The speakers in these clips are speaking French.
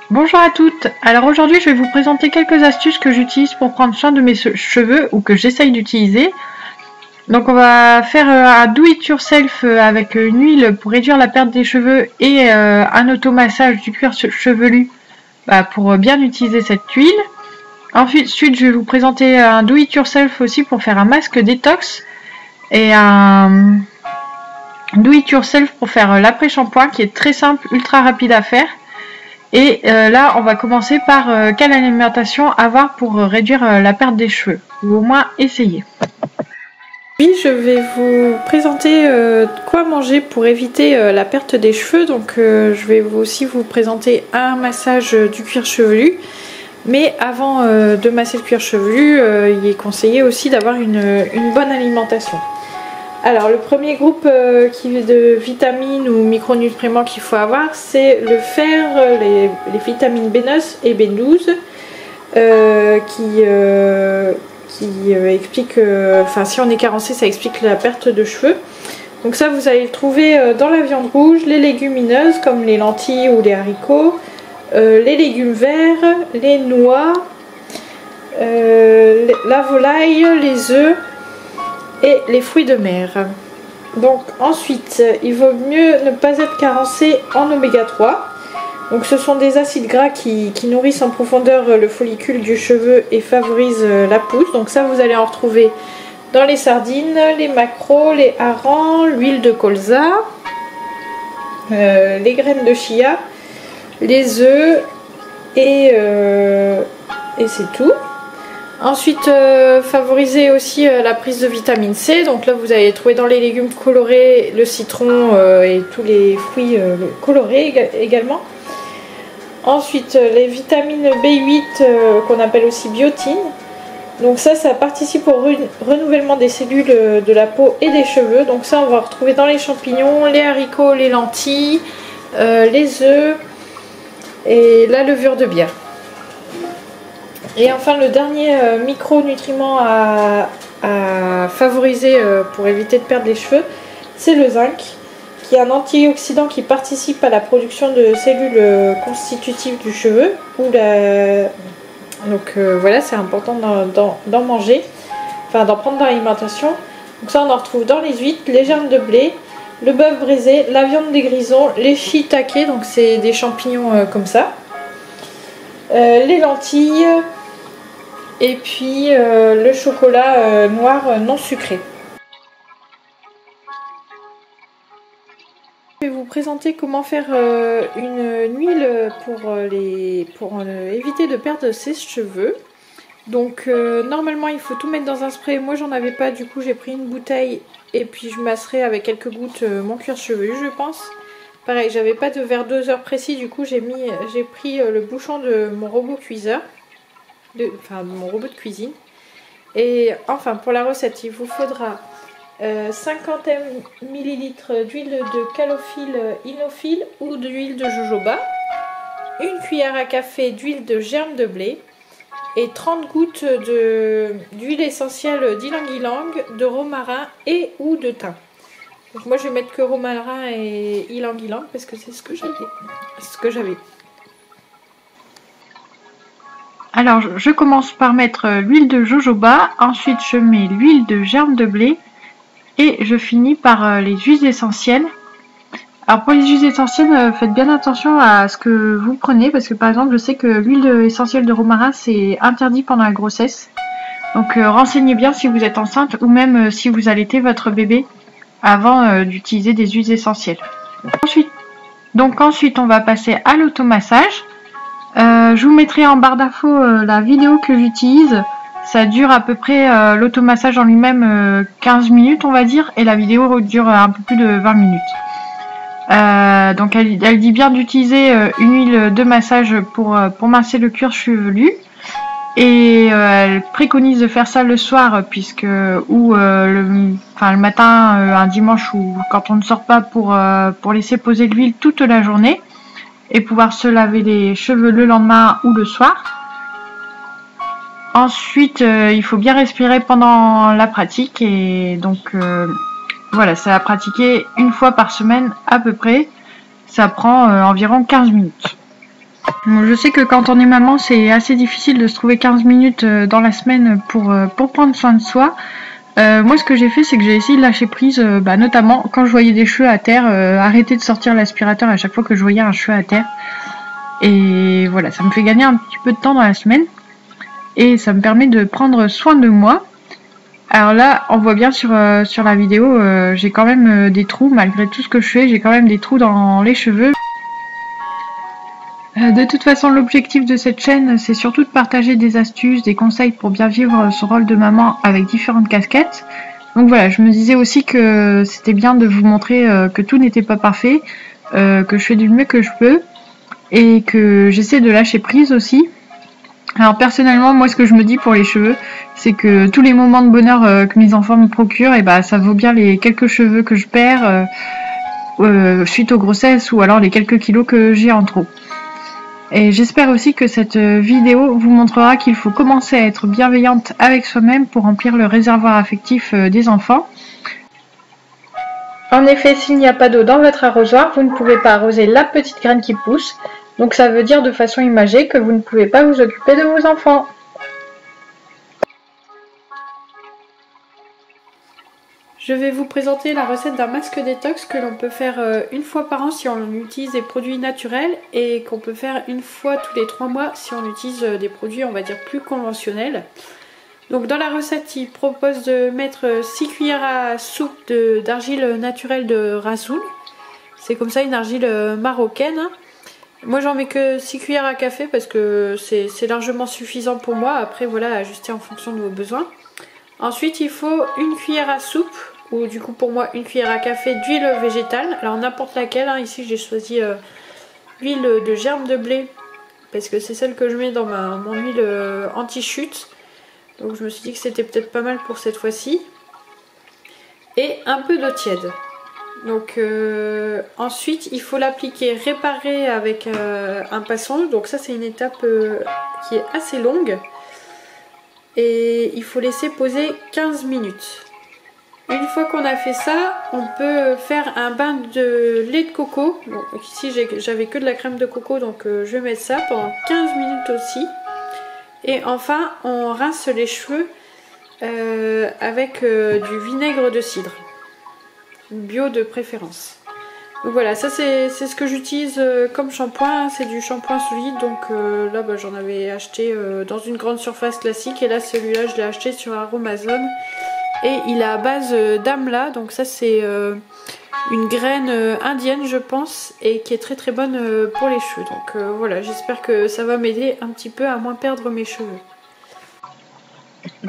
Bonjour à toutes. Alors aujourd'hui je vais vous présenter quelques astuces que j'utilise pour prendre soin de mes cheveux ou que j'essaye d'utiliser. Donc on va faire un do it yourself avec une huile pour réduire la perte des cheveux et un automassage du cuir chevelu pour bien utiliser cette huile. Ensuite je vais vous présenter un do it yourself aussi pour faire un masque détox et un do it yourself pour faire l'après-shampoing qui est très simple, ultra rapide à faire. Et là, on va commencer par quelle alimentation avoir pour réduire la perte des cheveux, ou au moins essayer. Oui, je vais vous présenter quoi manger pour éviter la perte des cheveux. Donc je vais aussi vous présenter un massage du cuir chevelu. Mais avant de masser le cuir chevelu, il est conseillé aussi d'avoir une bonne alimentation. Alors le premier groupe de vitamines ou micronutriments qu'il faut avoir, c'est le fer, les vitamines B9 et B12 qui expliquent, enfin si on est carencé, ça explique la perte de cheveux. Donc ça vous allez le trouver dans la viande rouge, les légumineuses comme les lentilles ou les haricots, les légumes verts, les noix, la volaille, les œufs et les fruits de mer. Donc ensuite, il vaut mieux ne pas être carencé en oméga 3. Donc ce sont des acides gras qui nourrissent en profondeur le follicule du cheveu et favorisent la pousse. Donc ça vous allez en retrouver dans les sardines, les maquereaux, les harengs, l'huile de colza, les graines de chia, les œufs et c'est tout. Ensuite, favoriser aussi la prise de vitamine C. Donc là, vous allez trouver dans les légumes colorés le citron et tous les fruits colorés également. Ensuite, les vitamines B8 qu'on appelle aussi biotine. Donc ça participe au renouvellement des cellules de la peau et des cheveux. Donc ça, on va retrouver dans les champignons, les haricots, les lentilles, les œufs et la levure de bière. Et enfin le dernier micronutriment à favoriser pour éviter de perdre les cheveux, c'est le zinc, qui est un antioxydant qui participe à la production de cellules constitutives du cheveu. Donc voilà, c'est important d'en manger, enfin d'en prendre dans l'alimentation. Donc ça on en retrouve dans les huîtres, les germes de blé, le bœuf braisé, la viande des grisons, les shiitake, donc c'est des champignons comme ça, les lentilles, et puis le chocolat noir non sucré. Je vais vous présenter comment faire une huile pour éviter de perdre ses cheveux. Donc normalement il faut tout mettre dans un spray. Moi j'en avais pas, du coup j'ai pris une bouteille et puis je masserai avec quelques gouttes mon cuir chevelu, je pense. Pareil, j'avais pas de vers doseur précis, du coup j'ai pris le bouchon de mon robot cuiseur. De mon robot de cuisine. Et enfin pour la recette il vous faudra 50 ml d'huile de calophylle inophile ou d'huile de jojoba, une cuillère à café d'huile de germe de blé et 30 gouttes d'huile essentielle d'ylang-ylang, de romarin et ou de thym. Donc moi je vais mettre que romarin et ylang-ylang parce que c'est ce que j'avais. Alors je commence par mettre l'huile de jojoba, ensuite je mets l'huile de germe de blé et je finis par les huiles essentielles. Alors pour les huiles essentielles, faites bien attention à ce que vous prenez parce que par exemple je sais que l'huile essentielle de romarin c'est interdit pendant la grossesse. Donc renseignez bien si vous êtes enceinte ou même si vous allaitez votre bébé avant d'utiliser des huiles essentielles. Ensuite on va passer à l'automassage. Je vous mettrai en barre d'infos la vidéo que j'utilise. Ça dure à peu près l'automassage en lui-même 15 minutes on va dire et la vidéo dure un peu plus de 20 minutes. Donc elle dit bien d'utiliser une huile de massage pour masser le cuir chevelu et elle préconise de faire ça le soir puisque le matin un dimanche ou quand on ne sort pas pour laisser poser l'huile toute la journée et pouvoir se laver les cheveux le lendemain ou le soir. Ensuite, il faut bien respirer pendant la pratique et donc voilà, c'est à pratiquer une fois par semaine à peu près. Ça prend environ 15 minutes. Bon, je sais que quand on est maman, c'est assez difficile de se trouver 15 minutes dans la semaine pour prendre soin de soi. Moi, ce que j'ai fait, c'est que j'ai essayé de lâcher prise, notamment quand je voyais des cheveux à terre, arrêter de sortir l'aspirateur à chaque fois que je voyais un cheveu à terre. Et voilà, ça me fait gagner un petit peu de temps dans la semaine. Et ça me permet de prendre soin de moi. Alors là, on voit bien sur la vidéo, j'ai quand même des trous, malgré tout ce que je fais, j'ai quand même des trous dans les cheveux. De toute façon, l'objectif de cette chaîne, c'est surtout de partager des astuces, des conseils pour bien vivre son rôle de maman avec différentes casquettes. Donc voilà, je me disais aussi que c'était bien de vous montrer que tout n'était pas parfait, que je fais du mieux que je peux et que j'essaie de lâcher prise aussi. Alors personnellement, moi ce que je me dis pour les cheveux, c'est que tous les moments de bonheur que mes enfants me procurent, ça vaut bien les quelques cheveux que je perds suite aux grossesses ou alors les quelques kilos que j'ai en trop. Et j'espère aussi que cette vidéo vous montrera qu'il faut commencer à être bienveillante avec soi-même pour remplir le réservoir affectif des enfants. En effet, s'il n'y a pas d'eau dans votre arrosoir, vous ne pouvez pas arroser la petite graine qui pousse. Donc ça veut dire de façon imagée que vous ne pouvez pas vous occuper de vos enfants. Je vais vous présenter la recette d'un masque détox que l'on peut faire une fois par an si on utilise des produits naturels et qu'on peut faire une fois tous les 3 mois si on utilise des produits, on va dire, plus conventionnels. Donc dans la recette, il propose de mettre 6 cuillères à soupe d'argile naturelle de Rassoul. C'est comme ça, une argile marocaine. Moi j'en mets que 6 cuillères à café parce que c'est largement suffisant pour moi. Après voilà, ajuster en fonction de vos besoins. Ensuite il faut une cuillère à soupe, ou du coup pour moi une cuillère à café d'huile végétale. Alors n'importe laquelle, hein. Ici j'ai choisi l'huile de germe de blé parce que c'est celle que je mets dans mon huile anti-chute. Donc je me suis dit que c'était peut-être pas mal pour cette fois-ci. Et un peu d'eau tiède. Donc ensuite il faut l'appliquer réparé avec un pinceau. Donc ça c'est une étape qui est assez longue. Et il faut laisser poser 15 minutes. Une fois qu'on a fait ça, on peut faire un bain de lait de coco. Donc ici j'avais que de la crème de coco, donc je vais mettre ça pendant 15 minutes aussi. Et enfin on rince les cheveux avec du vinaigre de cidre. Bio de préférence. Donc voilà, ça c'est ce que j'utilise comme shampoing, c'est du shampoing solide. Donc là j'en avais acheté dans une grande surface classique, et là celui-là je l'ai acheté sur Aromazone et il est à base d'amla. Donc ça c'est une graine indienne je pense, et qui est très très bonne pour les cheveux. Donc voilà, j'espère que ça va m'aider un petit peu à moins perdre mes cheveux.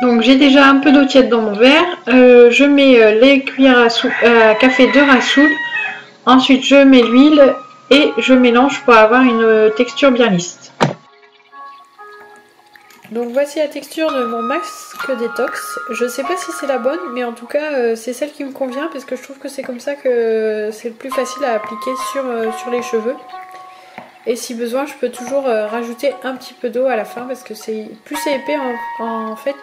Donc j'ai déjà un peu d'eau tiède dans mon verre, je mets les cuillères à café de Rassoul. Ensuite, je mets l'huile et je mélange pour avoir une texture bien lisse. Donc voici la texture de mon masque détox. Je sais pas si c'est la bonne, mais en tout cas c'est celle qui me convient parce que je trouve que c'est comme ça que c'est le plus facile à appliquer sur les cheveux. Et si besoin, je peux toujours rajouter un petit peu d'eau à la fin parce que plus c'est épais en fait,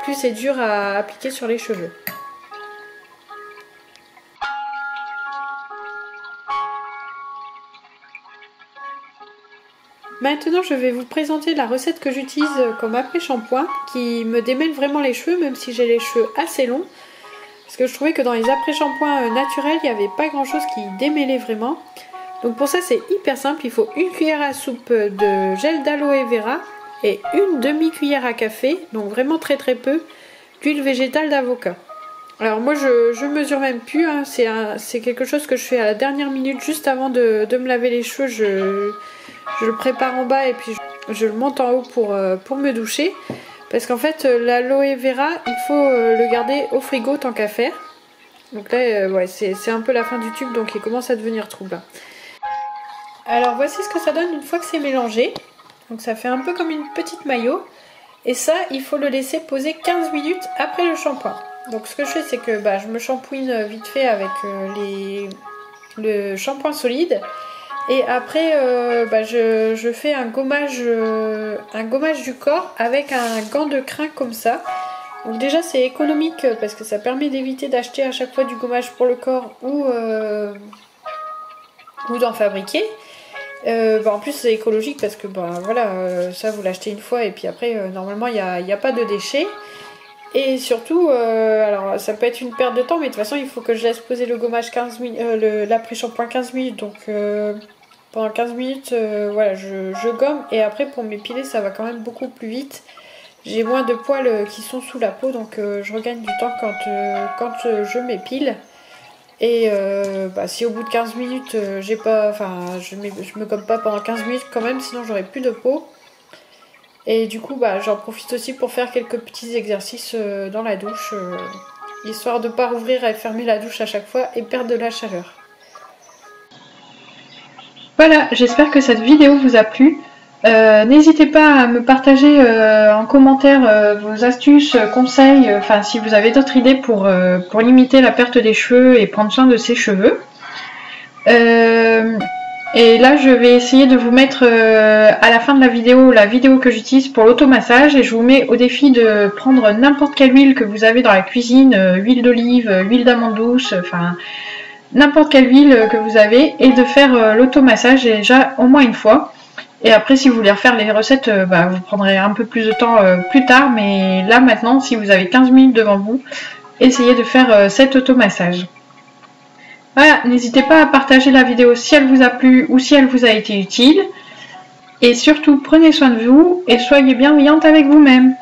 plus c'est dur à appliquer sur les cheveux. Maintenant, je vais vous présenter la recette que j'utilise comme après-shampoing qui me démêle vraiment les cheveux, même si j'ai les cheveux assez longs. Parce que je trouvais que dans les après-shampoings naturels, il n'y avait pas grand chose qui démêlait vraiment. Donc pour ça, c'est hyper simple. Il faut une cuillère à soupe de gel d'aloe vera et une demi-cuillère à café, donc vraiment très très peu, d'huile végétale d'avocat. Alors moi, je mesure même plus, hein. C'est quelque chose que je fais à la dernière minute, juste avant de me laver les cheveux. Je le prépare en bas et puis je le monte en haut pour me doucher. Parce qu'en fait, l'aloe vera, il faut le garder au frigo tant qu'à faire. Donc là, ouais, c'est un peu la fin du tube, donc il commence à devenir trouble. Alors voici ce que ça donne une fois que c'est mélangé. Donc ça fait un peu comme une petite maillot. Et ça, il faut le laisser poser 15 minutes après le shampoing. Donc ce que je fais, c'est que je me shampouine vite fait avec le shampoing solide. Et après, je fais un gommage du corps avec un gant de crin comme ça. Donc déjà, c'est économique parce que ça permet d'éviter d'acheter à chaque fois du gommage pour le corps ou d'en fabriquer. En plus c'est écologique parce que voilà, ça vous l'achetez une fois et puis après normalement il n'y a pas de déchets. Et surtout, alors ça peut être une perte de temps, mais de toute façon il faut que je laisse poser le gommage 15 minutes, l'après-shampoing 15 minutes, donc pendant 15 minutes voilà, je gomme et après pour m'épiler ça va quand même beaucoup plus vite. J'ai moins de poils qui sont sous la peau, donc je regagne du temps quand je m'épile. Et si au bout de 15 minutes, je me gomme pas pendant 15 minutes quand même, sinon j'aurai plus de peau. Et du coup, j'en profite aussi pour faire quelques petits exercices dans la douche, histoire de ne pas rouvrir et fermer la douche à chaque fois et perdre de la chaleur. Voilà, j'espère que cette vidéo vous a plu. N'hésitez pas à me partager en commentaire vos astuces, conseils, si vous avez d'autres idées pour limiter la perte des cheveux et prendre soin de ses cheveux. Et là je vais essayer de vous mettre à la fin de la vidéo que j'utilise pour l'automassage, et je vous mets au défi de prendre n'importe quelle huile que vous avez dans la cuisine, huile d'olive, huile d'amande douce, n'importe quelle huile que vous avez, et de faire l'automassage déjà au moins une fois. Et après, si vous voulez refaire les recettes, vous prendrez un peu plus de temps plus tard. Mais là, maintenant, si vous avez 15 minutes devant vous, essayez de faire cet automassage. Voilà, n'hésitez pas à partager la vidéo si elle vous a plu ou si elle vous a été utile. Et surtout, prenez soin de vous et soyez bienveillante avec vous-même.